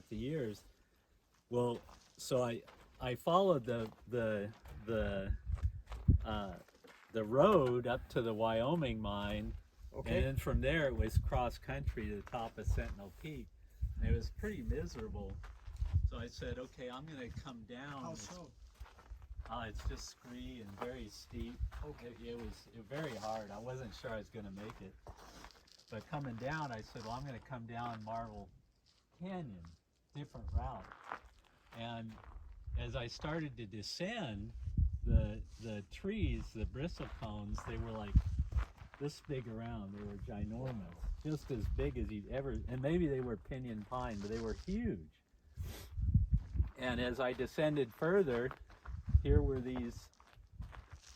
the years. Well, so I followed the road up to the Wyoming mine, Okay. and then from there it was cross country to the top of Sentinel Peak. And it was pretty miserable. So I said, okay, I'm going to come down. How so? It's just scree and very steep. Okay. It was very hard. I wasn't sure I was going to make it. But coming down, I said, well, I'm going to come down Marble Canyon, different route. And as I started to descend, the trees, the bristle cones, they were like this big around. They were ginormous, just as big as you'd ever, and maybe they were pinyon pine, but they were huge. And as I descended further, here were these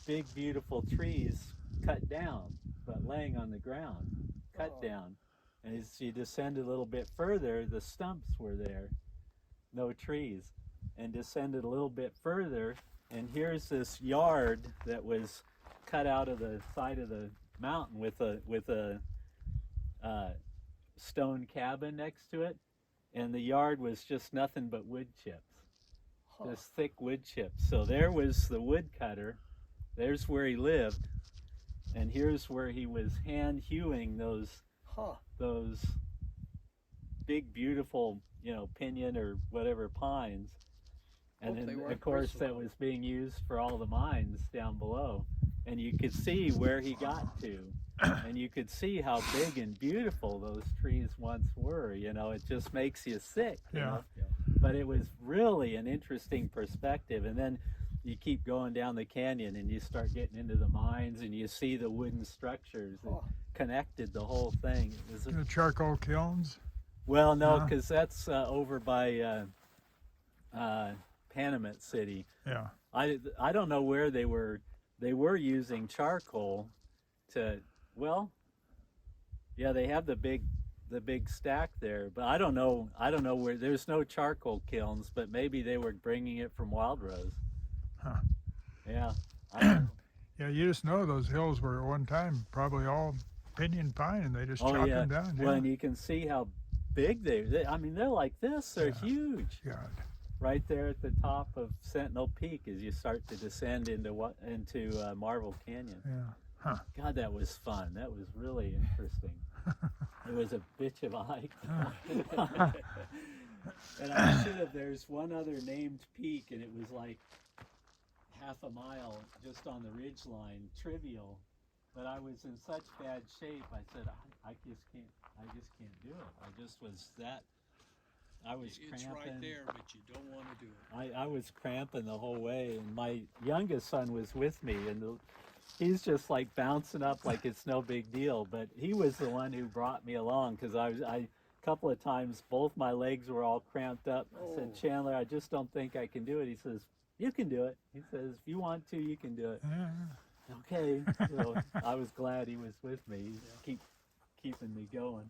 big, beautiful trees cut down, but laying on the ground, cut down. And as you descended a little bit further, the stumps were there, no trees. And descended a little bit further, and here's this yard that was cut out of the side of the mountain with a stone cabin next to it, and the yard was just nothing but wood chips, just thick wood chips. So there was the woodcutter, there's where he lived, and here's where he was hand hewing those big, beautiful, pinyon or whatever pines. And then, of course, that was being used for all the mines down below. And you could see where he got to. And you could see how big and beautiful those trees once were. It just makes you sick. You know? But it was really an interesting perspective. And then you keep going down the canyon and you start getting into the mines and you see the wooden structures that connected the whole thing. It was The charcoal kilns? Well, no, because that's over by Panamint City. Yeah. I don't know where they were using charcoal to, they have the big stack there, but I don't know where. There's no charcoal kilns, but maybe they were bringing it from Wild Rose. Huh. Yeah. I don't know. Yeah, you just know those hills were at one time probably all pinyon pine, and they just chopped them down. Well, and you can see how big I mean, they're like this. They're huge. God. Right there at the top of Sentinel Peak as you start to descend into Marble Canyon. Yeah. Huh. God, that was fun. That was really interesting. It was a bitch of a hike. And there's one other named peak, and it was like half a mile just on the ridge line, trivial. But I was in such bad shape, I said, I just can't do it. I was cramping. It's right there, but you don't want to do it. I was cramping the whole way, and my youngest son was with me, and he's just like bouncing up like it's no big deal. But he was the one who brought me along, because a couple of times both my legs were all cramped up. I said, Chandler, I just don't think I can do it. He says, you can do it. He says, if you want to, you can do it. Yeah. Okay. So I was glad he was with me. He's keeping me going.